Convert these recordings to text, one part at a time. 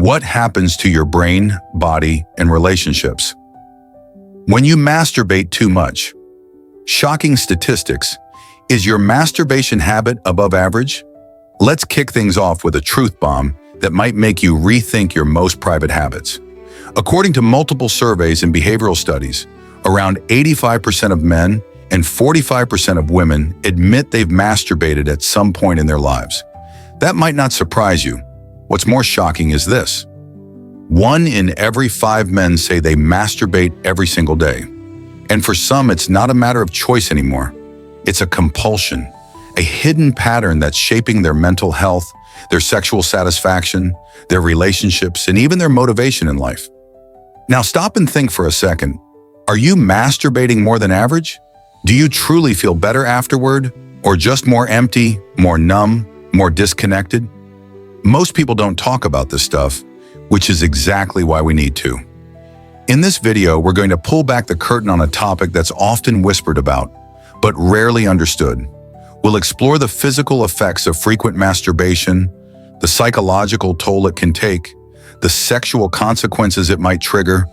What happens to your brain, body, and relationships when you masturbate too much? Shocking statistics. Is your masturbation habit above average? Let's kick things off with a truth bomb that might make you rethink your most private habits. According to multiple surveys and behavioral studies, around 85% of men and 45% of women admit they've masturbated at some point in their lives. That might not surprise you. What's more shocking is this. 1 in every 5 men say they masturbate every single day. And for some, it's not a matter of choice anymore. It's a compulsion, a hidden pattern that's shaping their mental health, their sexual satisfaction, their relationships, and even their motivation in life. Now stop and think for a second. Are you masturbating more than average? Do you truly feel better afterward? Or just more empty, more numb, more disconnected? Most people don't talk about this stuff, which is exactly why we need to. In this video, we're going to pull back the curtain on a topic that's often whispered about, but rarely understood. We'll explore the physical effects of frequent masturbation, the psychological toll it can take, the sexual consequences it might trigger,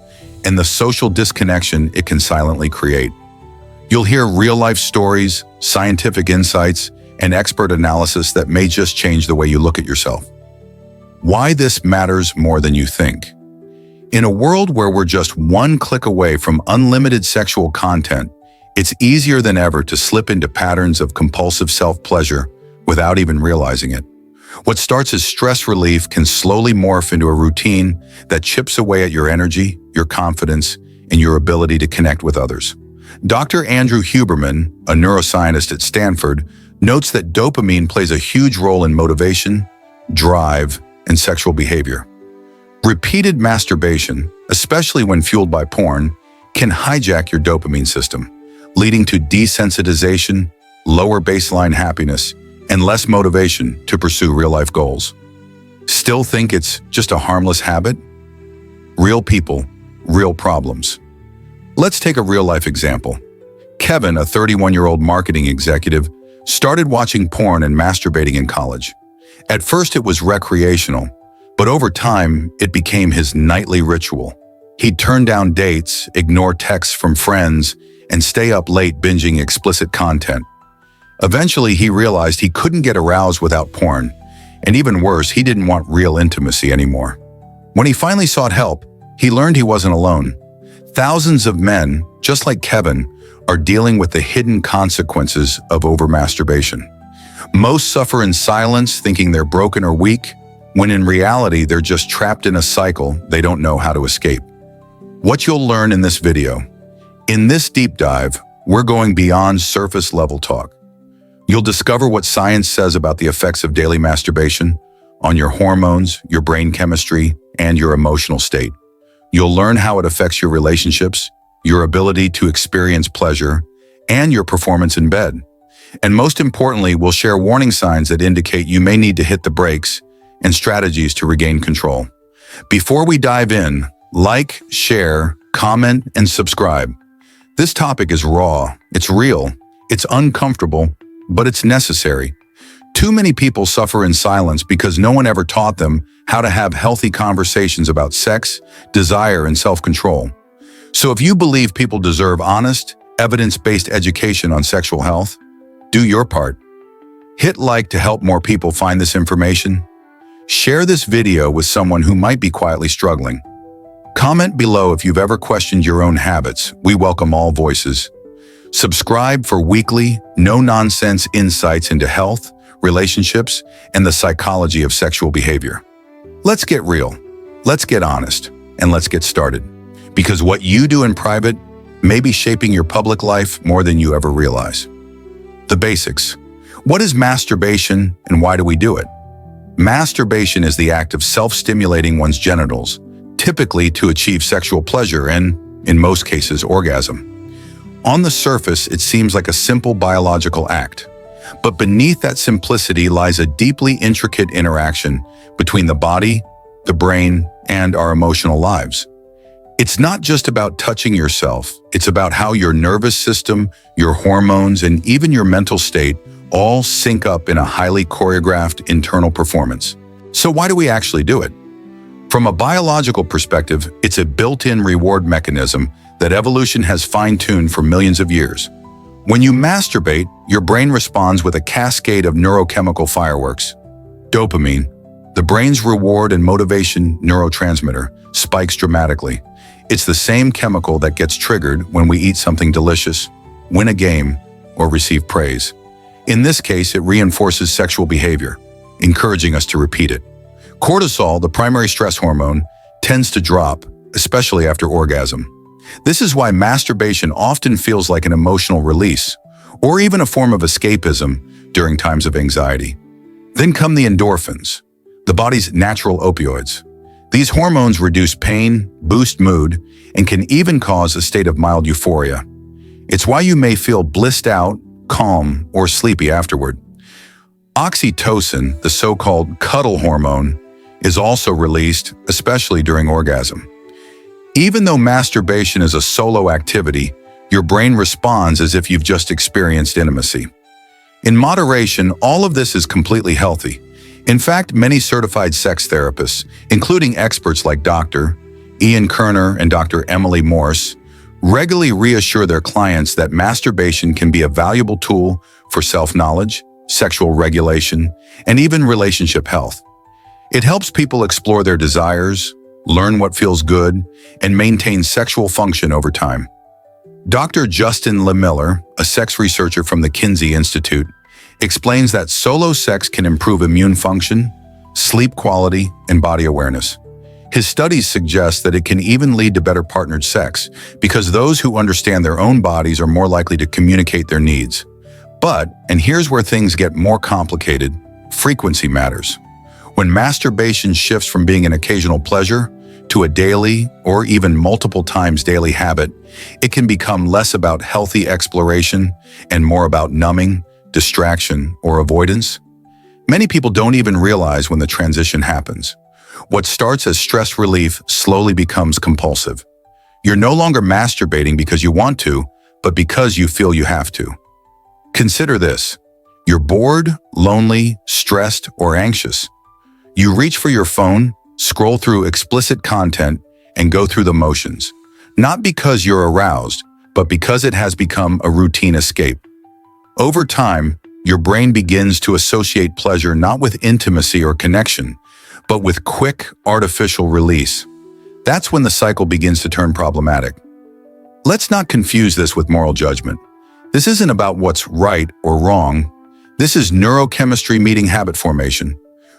and the social disconnection it can silently create. You'll hear real-life stories, scientific insights, and expert analysis that may just change the way you look at yourself. Why this matters more than you think. In a world where we're just one click away from unlimited sexual content, it's easier than ever to slip into patterns of compulsive self-pleasure without even realizing it. What starts as stress relief can slowly morph into a routine that chips away at your energy, your confidence, and your ability to connect with others. Dr. Andrew Huberman, a neuroscientist at Stanford, notes that dopamine plays a huge role in motivation, drive, and sexual behavior. Repeated masturbation, especially when fueled by porn, can hijack your dopamine system, leading to desensitization, lower baseline happiness, and less motivation to pursue real-life goals. Still think it's just a harmless habit? Real people, real problems. Let's take a real-life example. Kevin, a 31-year-old marketing executive, started watching porn and masturbating in college. At first, it was recreational, but over time, it became his nightly ritual. He'd turn down dates, ignore texts from friends, and stay up late binging explicit content. Eventually, he realized he couldn't get aroused without porn, and even worse, he didn't want real intimacy anymore. When he finally sought help, he learned he wasn't alone. Thousands of men, just like Kevin, are dealing with the hidden consequences of overmasturbation. Most suffer in silence, thinking they're broken or weak, when in reality, they're just trapped in a cycle they don't know how to escape. What you'll learn in this video. In this deep dive, we're going beyond surface-level talk. You'll discover what science says about the effects of daily masturbation on your hormones, your brain chemistry, and your emotional state. You'll learn how it affects your relationships, your ability to experience pleasure, and your performance in bed. And most importantly, we'll share warning signs that indicate you may need to hit the brakes and strategies to regain control. Before we dive in, like, share, comment, and subscribe. This topic is raw, it's real, it's uncomfortable, but it's necessary. Too many people suffer in silence because no one ever taught them how to have healthy conversations about sex, desire, and self-control. So if you believe people deserve honest, evidence-based education on sexual health, do your part. Hit like to help more people find this information. Share this video with someone who might be quietly struggling. Comment below if you've ever questioned your own habits. We welcome all voices. Subscribe for weekly, no-nonsense insights into health, relationships, and the psychology of sexual behavior. Let's get real, let's get honest, and let's get started. Because what you do in private may be shaping your public life more than you ever realize. The basics. What is masturbation and why do we do it? Masturbation is the act of self-stimulating one's genitals, typically to achieve sexual pleasure and, in most cases, orgasm. On the surface, it seems like a simple biological act, but beneath that simplicity lies a deeply intricate interaction between the body, the brain, and our emotional lives. It's not just about touching yourself, it's about how your nervous system, your hormones, and even your mental state all sync up in a highly choreographed internal performance. So why do we actually do it? From a biological perspective, it's a built-in reward mechanism that evolution has fine-tuned for millions of years. When you masturbate, your brain responds with a cascade of neurochemical fireworks. Dopamine, the brain's reward and motivation neurotransmitter, spikes dramatically. It's the same chemical that gets triggered when we eat something delicious, win a game, or receive praise. In this case, it reinforces sexual behavior, encouraging us to repeat it. Cortisol, the primary stress hormone, tends to drop, especially after orgasm. This is why masturbation often feels like an emotional release, or even a form of escapism during times of anxiety. Then come the endorphins, the body's natural opioids. These hormones reduce pain, boost mood, and can even cause a state of mild euphoria. It's why you may feel blissed out, calm, or sleepy afterward. Oxytocin, the so-called cuddle hormone, is also released, especially during orgasm. Even though masturbation is a solo activity, your brain responds as if you've just experienced intimacy. In moderation, all of this is completely healthy. In fact, many certified sex therapists, including experts like Dr. Ian Kerner and Dr. Emily Morse, regularly reassure their clients that masturbation can be a valuable tool for self-knowledge, sexual regulation, and even relationship health. It helps people explore their desires, learn what feels good, and maintain sexual function over time. Dr. Justin Lemiller, a sex researcher from the Kinsey Institute, explains that solo sex can improve immune function, sleep quality, and body awareness. His studies suggest that it can even lead to better partnered sex because those who understand their own bodies are more likely to communicate their needs. But, and here's where things get more complicated, frequency matters. When masturbation shifts from being an occasional pleasure to a daily or even multiple times daily habit, it can become less about healthy exploration and more about numbing, distraction, or avoidance. Many people don't even realize when the transition happens. What starts as stress relief slowly becomes compulsive. You're no longer masturbating because you want to, but because you feel you have to. Consider this. You're bored, lonely, stressed, or anxious. You reach for your phone, scroll through explicit content, and go through the motions. Not because you're aroused, but because it has become a routine escape. Over time, your brain begins to associate pleasure not with intimacy or connection, but with quick, artificial release. That's when the cycle begins to turn problematic. Let's not confuse this with moral judgment. This isn't about what's right or wrong. This is neurochemistry meeting habit formation.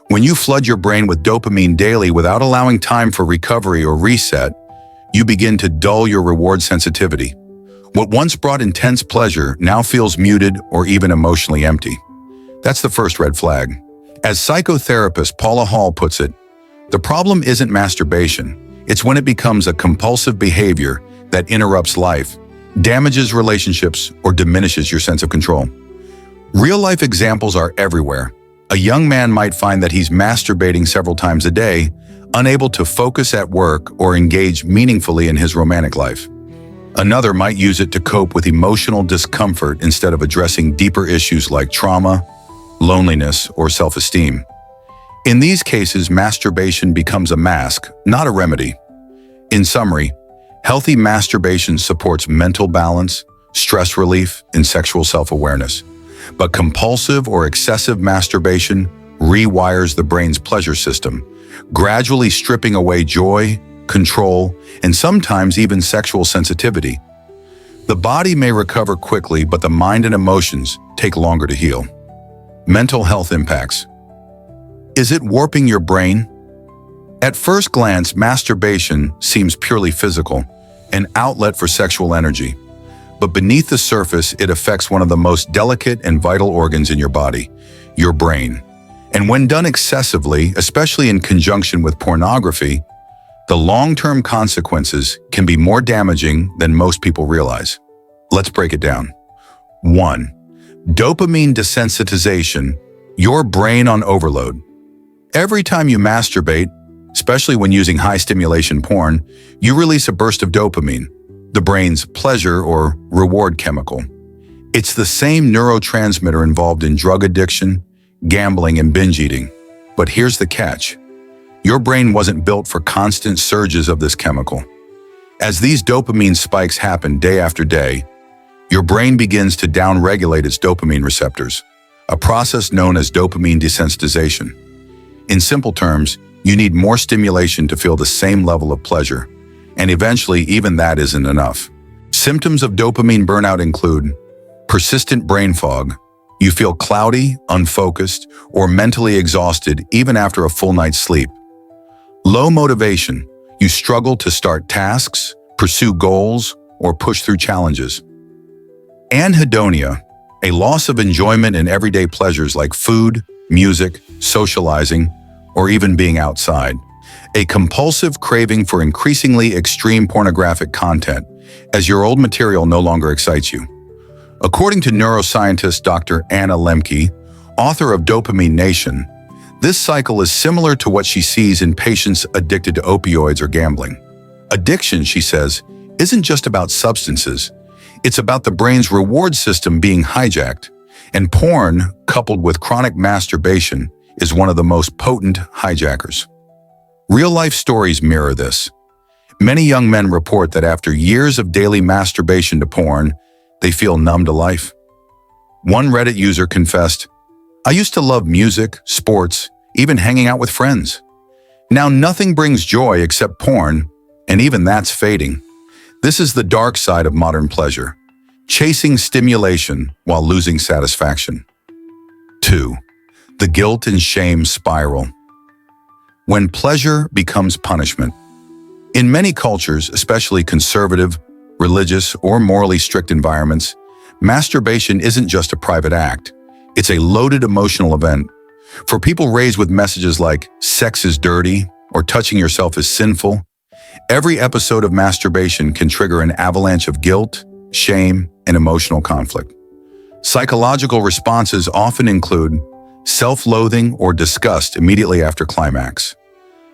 When you flood your brain with dopamine daily without allowing time for recovery or reset, you begin to dull your reward sensitivity. What once brought intense pleasure now feels muted or even emotionally empty. That's the first red flag. As psychotherapist Paula Hall puts it, the problem isn't masturbation. It's when it becomes a compulsive behavior that interrupts life, damages relationships, or diminishes your sense of control. Real-life examples are everywhere. A young man might find that he's masturbating several times a day, unable to focus at work or engage meaningfully in his romantic life. Another might use it to cope with emotional discomfort instead of addressing deeper issues like trauma, loneliness, or self-esteem. In these cases, masturbation becomes a mask, not a remedy. In summary, healthy masturbation supports mental balance, stress relief, and sexual self-awareness. But compulsive or excessive masturbation rewires the brain's pleasure system, gradually stripping away joy, control, and sometimes even sexual sensitivity. The body may recover quickly, but the mind and emotions take longer to heal. Mental health impacts. Is it warping your brain? At first glance, masturbation seems purely physical, an outlet for sexual energy. But beneath the surface, it affects one of the most delicate and vital organs in your body, your brain. And when done excessively, especially in conjunction with pornography, the long-term consequences can be more damaging than most people realize. Let's break it down. 1. Dopamine desensitization, your brain on overload. Every time you masturbate, especially when using high-stimulation porn, you release a burst of dopamine, the brain's pleasure or reward chemical. It's the same neurotransmitter involved in drug addiction, gambling, and binge eating. But here's the catch. Your brain wasn't built for constant surges of this chemical. As these dopamine spikes happen day after day, your brain begins to downregulate its dopamine receptors, a process known as dopamine desensitization. In simple terms, you need more stimulation to feel the same level of pleasure, and eventually even that isn't enough. Symptoms of dopamine burnout include persistent brain fog. You feel cloudy, unfocused, or mentally exhausted even after a full night's sleep. Low motivation. You struggle to start tasks, pursue goals, or push through challenges. Anhedonia, a loss of enjoyment in everyday pleasures like food, music, socializing, or even being outside. A compulsive craving for increasingly extreme pornographic content, as your old material no longer excites you. According to neuroscientist Dr. Anna Lemke, author of Dopamine Nation, this cycle is similar to what she sees in patients addicted to opioids or gambling. Addiction, she says, isn't just about substances. It's about the brain's reward system being hijacked, and porn, coupled with chronic masturbation, is one of the most potent hijackers. Real-life stories mirror this. Many young men report that after years of daily masturbation to porn, they feel numb to life. One Reddit user confessed, "I used to love music, sports, even hanging out with friends. Now nothing brings joy except porn, and even that's fading." This is the dark side of modern pleasure, chasing stimulation while losing satisfaction. 2. The guilt and shame spiral. When pleasure becomes punishment. In many cultures, especially conservative, religious, or morally strict environments, masturbation isn't just a private act. It's a loaded emotional event. For people raised with messages like sex is dirty or touching yourself is sinful, every episode of masturbation can trigger an avalanche of guilt, shame, and emotional conflict. Psychological responses often include self-loathing or disgust immediately after climax,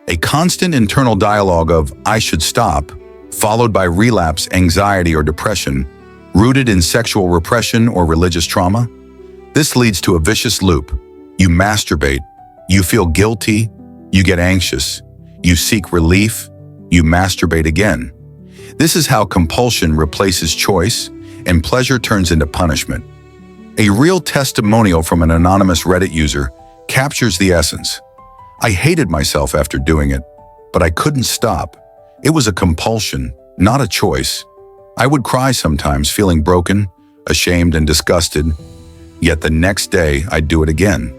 a constant internal dialogue of "I should stop," followed by relapse anxiety or depression, rooted in sexual repression or religious trauma. This leads to a vicious loop. You masturbate, you feel guilty, you get anxious, you seek relief, you masturbate again. This is how compulsion replaces choice and pleasure turns into punishment. A real testimonial from an anonymous Reddit user captures the essence. "I hated myself after doing it, but I couldn't stop. It was a compulsion, not a choice. I would cry sometimes, feeling broken, ashamed, and disgusted. Yet the next day, I'd do it again."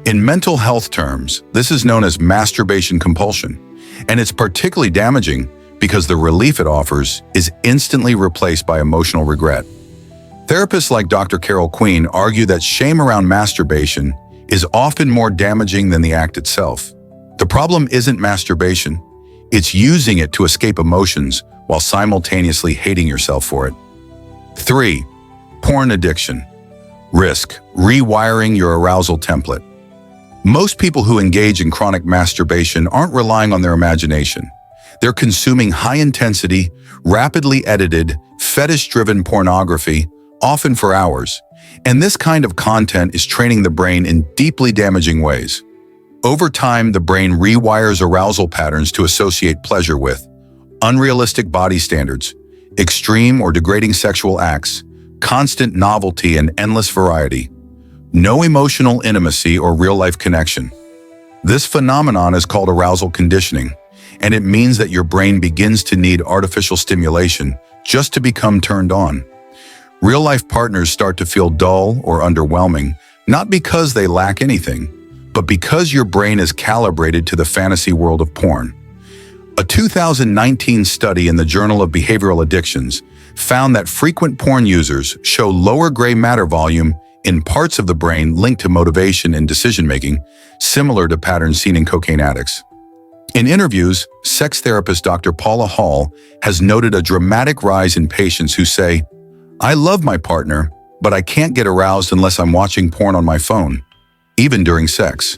In mental health terms, this is known as masturbation compulsion, and it's particularly damaging because the relief it offers is instantly replaced by emotional regret. Therapists like Dr. Carol Queen argue that shame around masturbation is often more damaging than the act itself. The problem isn't masturbation, it's using it to escape emotions while simultaneously hating yourself for it. 3. Porn addiction. Risk: rewiring your arousal template. Most people who engage in chronic masturbation aren't relying on their imagination. They're consuming high-intensity, rapidly edited, fetish-driven pornography, often for hours. And this kind of content is training the brain in deeply damaging ways. Over time, the brain rewires arousal patterns to associate pleasure with unrealistic body standards, extreme or degrading sexual acts, constant novelty, and endless variety. No emotional intimacy or real-life connection. This phenomenon is called arousal conditioning, and it means that your brain begins to need artificial stimulation just to become turned on. Real-life partners start to feel dull or underwhelming, not because they lack anything, but because your brain is calibrated to the fantasy world of porn. A 2019 study in the Journal of Behavioral Addictions found that frequent porn users show lower gray matter volume in parts of the brain linked to motivation and decision-making, similar to patterns seen in cocaine addicts. In interviews, sex therapist Dr. Paula Hall has noted a dramatic rise in patients who say, "I love my partner, but I can't get aroused unless I'm watching porn on my phone, even during sex."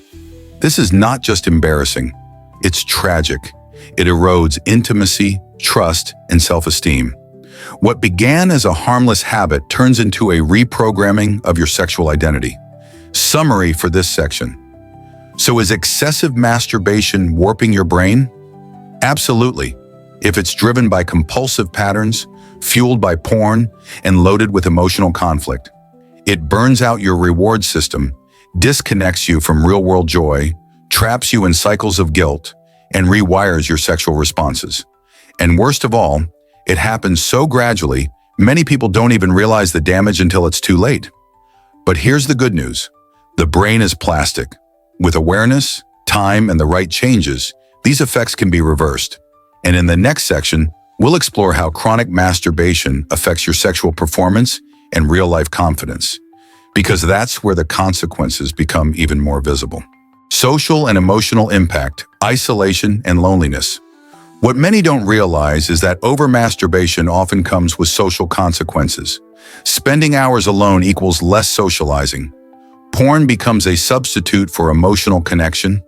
This is not just embarrassing, it's tragic. It erodes intimacy, trust, and self-esteem. What began as a harmless habit turns into a reprogramming of your sexual identity. Summary for this section. So is excessive masturbation warping your brain? Absolutely. If it's driven by compulsive patterns, fueled by porn, and loaded with emotional conflict. It burns out your reward system, disconnects you from real-world joy, traps you in cycles of guilt, and rewires your sexual responses. And worst of all, it happens so gradually, many people don't even realize the damage until it's too late. But here's the good news. The brain is plastic. With awareness, time, and the right changes, these effects can be reversed. And in the next section, we'll explore how chronic masturbation affects your sexual performance and real-life confidence, because that's where the consequences become even more visible. Social and emotional impact, isolation, and loneliness. What many don't realize is that over-masturbation often comes with social consequences. Spending hours alone equals less socializing. Porn becomes a substitute for emotional connection.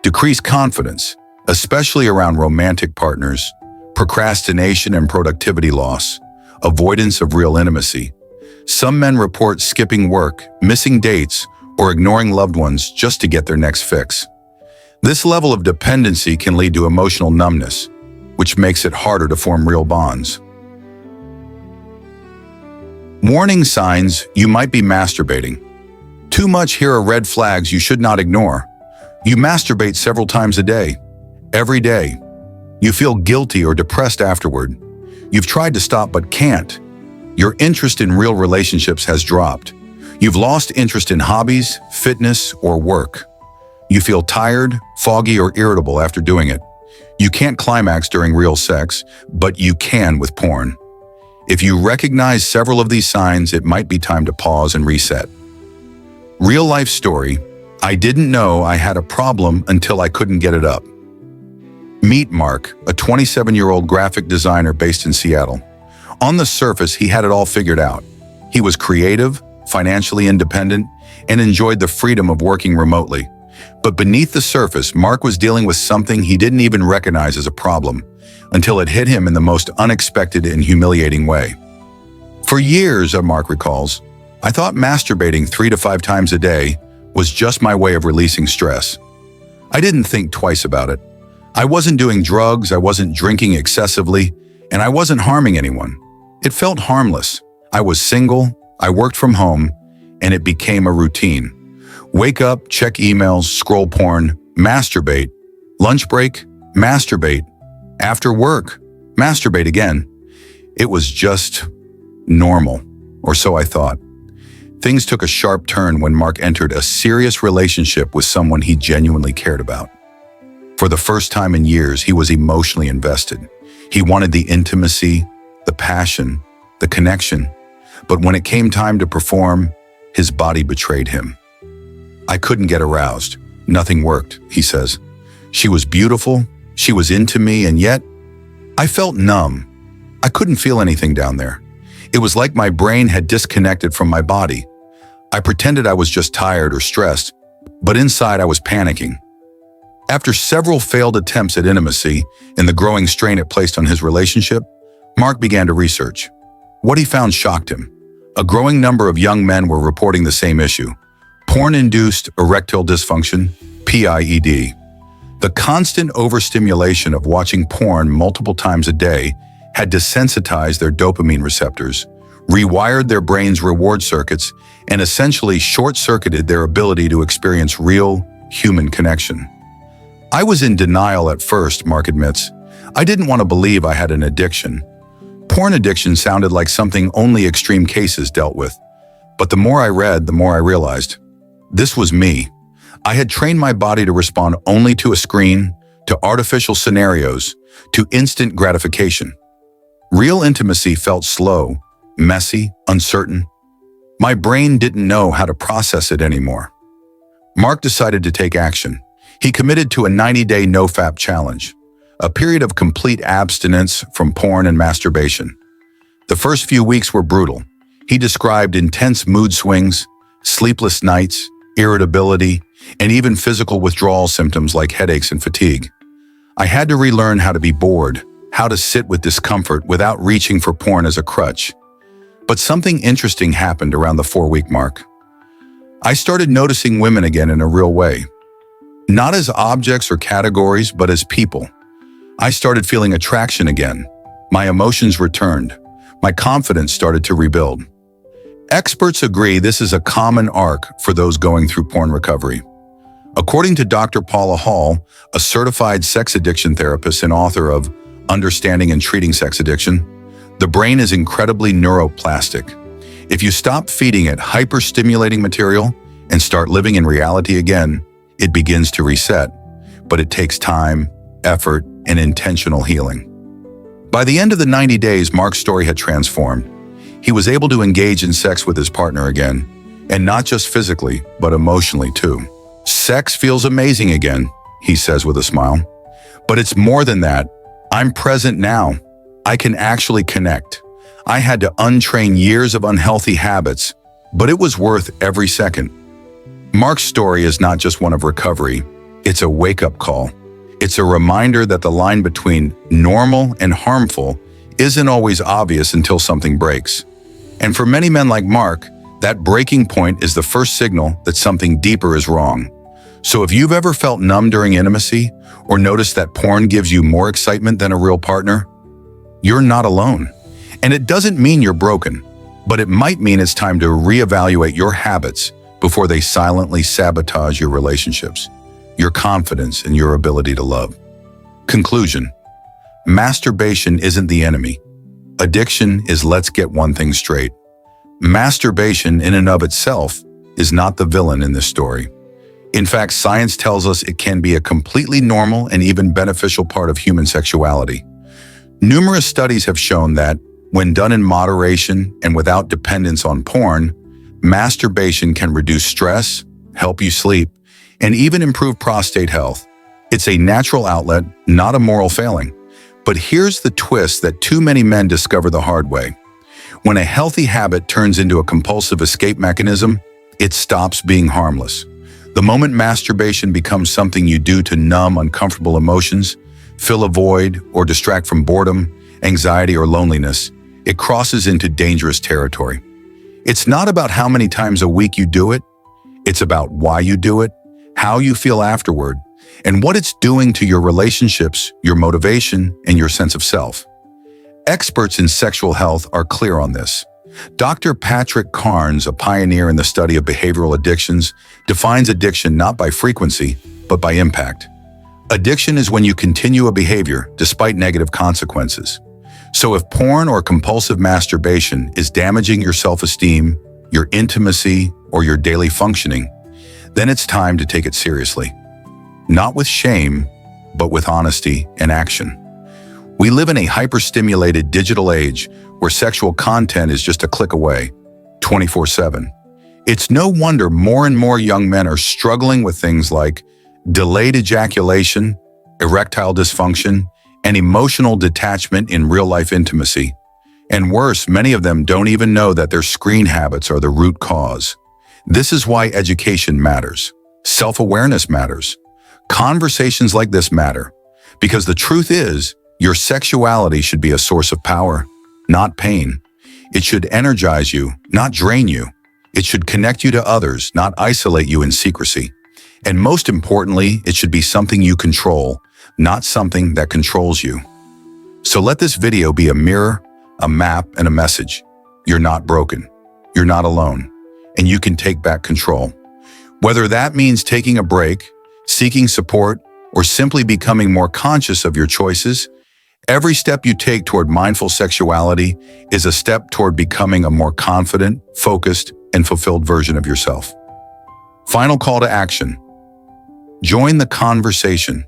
Decreased confidence, especially around romantic partners, procrastination and productivity loss, avoidance of real intimacy. Some men report skipping work, missing dates, or ignoring loved ones just to get their next fix. This level of dependency can lead to emotional numbness, which makes it harder to form real bonds. Warning signs you might be masturbating. Too much here are red flags you should not ignore. You masturbate several times a day, every day. You feel guilty or depressed afterward. You've tried to stop but can't. Your interest in real relationships has dropped. You've lost interest in hobbies, fitness, or work. You feel tired, foggy, or irritable after doing it. You can't climax during real sex, but you can with porn. If you recognize several of these signs, it might be time to pause and reset. Real life story. I didn't know I had a problem until I couldn't get it up. Meet Mark, a 27-year-old graphic designer based in Seattle. On the surface, he had it all figured out. He was creative, financially independent, and enjoyed the freedom of working remotely. But beneath the surface, Mark was dealing with something he didn't even recognize as a problem, until it hit him in the most unexpected and humiliating way. For years, Mark recalls, I thought masturbating 3 to 5 times a day was just my way of releasing stress. I didn't think twice about it. I wasn't doing drugs, I wasn't drinking excessively, and I wasn't harming anyone. It felt harmless. I was single, I worked from home, and it became a routine. Wake up, check emails, scroll porn, masturbate. Lunch break, masturbate. After work, masturbate again. It was just normal, or so I thought. Things took a sharp turn when Mark entered a serious relationship with someone he genuinely cared about. For the first time in years, he was emotionally invested. He wanted the intimacy, the passion, the connection. But when it came time to perform, his body betrayed him. I couldn't get aroused. Nothing worked, he says. She was beautiful, she was into me, and yet I felt numb. I couldn't feel anything down there. It was like my brain had disconnected from my body. I pretended I was just tired or stressed, but inside I was panicking. After several failed attempts at intimacy and the growing strain it placed on his relationship, Mark began to research. What he found shocked him. A growing number of young men were reporting the same issue: porn-induced erectile dysfunction, PIED. The constant overstimulation of watching porn multiple times a day had desensitized their dopamine receptors, rewired their brain's reward circuits, and essentially short-circuited their ability to experience real, human connection. I was in denial at first, Mark admits. I didn't want to believe I had an addiction. Porn addiction sounded like something only extreme cases dealt with. But the more I read, the more I realized. This was me. I had trained my body to respond only to a screen, to artificial scenarios, to instant gratification. Real intimacy felt slow, messy, uncertain. My brain didn't know how to process it anymore. Mark decided to take action. He committed to a 90-day nofap challenge, a period of complete abstinence from porn and masturbation. The first few weeks were brutal. He described intense mood swings, sleepless nights, irritability, and even physical withdrawal symptoms like headaches and fatigue. I had to relearn how to be bored, how to sit with discomfort without reaching for porn as a crutch. But something interesting happened around the 4-week mark. I started noticing women again in a real way. Not as objects or categories, but as people. I started feeling attraction again. My emotions returned. My confidence started to rebuild. Experts agree this is a common arc for those going through porn recovery. According to Dr. Paula Hall, a certified sex addiction therapist and author of Understanding and Treating Sex Addiction, the brain is incredibly neuroplastic. If you stop feeding it hyper-stimulating material and start living in reality again, it begins to reset. But it takes time, effort, and intentional healing. By the end of the 90 days, Mark's story had transformed. He was able to engage in sex with his partner again, and not just physically, but emotionally too. Sex feels amazing again, he says with a smile. But it's more than that. I'm present now. I can actually connect. I had to untrain years of unhealthy habits, but it was worth every second. Mark's story is not just one of recovery. It's a wake-up call. It's a reminder that the line between normal and harmful isn't always obvious until something breaks. And for many men like Mark, that breaking point is the first signal that something deeper is wrong. So if you've ever felt numb during intimacy or noticed that porn gives you more excitement than a real partner, you're not alone. And it doesn't mean you're broken, but it might mean it's time to reevaluate your habits before they silently sabotage your relationships, your confidence, and your ability to love. Conclusion: masturbation isn't the enemy. Addiction is let's get one thing straight. Masturbation in and of itself is not the villain in this story. In fact, science tells us it can be a completely normal and even beneficial part of human sexuality. Numerous studies have shown that, when done in moderation and without dependence on porn, masturbation can reduce stress, help you sleep, and even improve prostate health. It's a natural outlet, not a moral failing. But here's the twist that too many men discover the hard way. When a healthy habit turns into a compulsive escape mechanism, it stops being harmless. The moment masturbation becomes something you do to numb uncomfortable emotions, fill a void, or distract from boredom, anxiety, or loneliness, it crosses into dangerous territory. It's not about how many times a week you do it. It's about why you do it, how you feel afterward, and what it's doing to your relationships, your motivation, and your sense of self. Experts in sexual health are clear on this. Dr. Patrick Carnes, a pioneer in the study of behavioral addictions, defines addiction not by frequency, but by impact. Addiction is when you continue a behavior despite negative consequences. So if porn or compulsive masturbation is damaging your self-esteem, your intimacy, or your daily functioning, then it's time to take it seriously. Not with shame, but with honesty and action. We live in a hyper-stimulated digital age where sexual content is just a click away, 24/7. It's no wonder more and more young men are struggling with things like delayed ejaculation, erectile dysfunction, and emotional detachment in real-life intimacy. And worse, many of them don't even know that their screen habits are the root cause. This is why education matters. Self-awareness matters. Conversations like this matter. Because the truth is, your sexuality should be a source of power, not pain. It should energize you, not drain you. It should connect you to others, not isolate you in secrecy. And most importantly, it should be something you control, not something that controls you. So let this video be a mirror, a map, and a message. You're not broken. You're not alone. And you can take back control. Whether that means taking a break, seeking support, or simply becoming more conscious of your choices, every step you take toward mindful sexuality is a step toward becoming a more confident, focused, and fulfilled version of yourself. Final call to action. Join the conversation.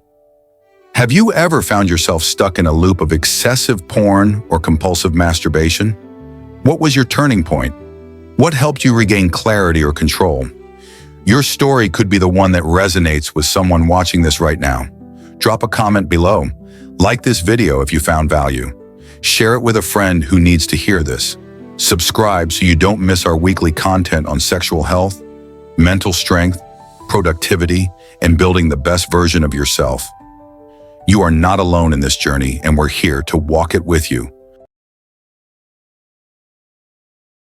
Have you ever found yourself stuck in a loop of excessive porn or compulsive masturbation? What was your turning point? What helped you regain clarity or control? Your story could be the one that resonates with someone watching this right now. Drop a comment below. Like this video if you found value. Share it with a friend who needs to hear this. Subscribe so you don't miss our weekly content on sexual health, mental strength, productivity, and building the best version of yourself. You are not alone in this journey, and we're here to walk it with you.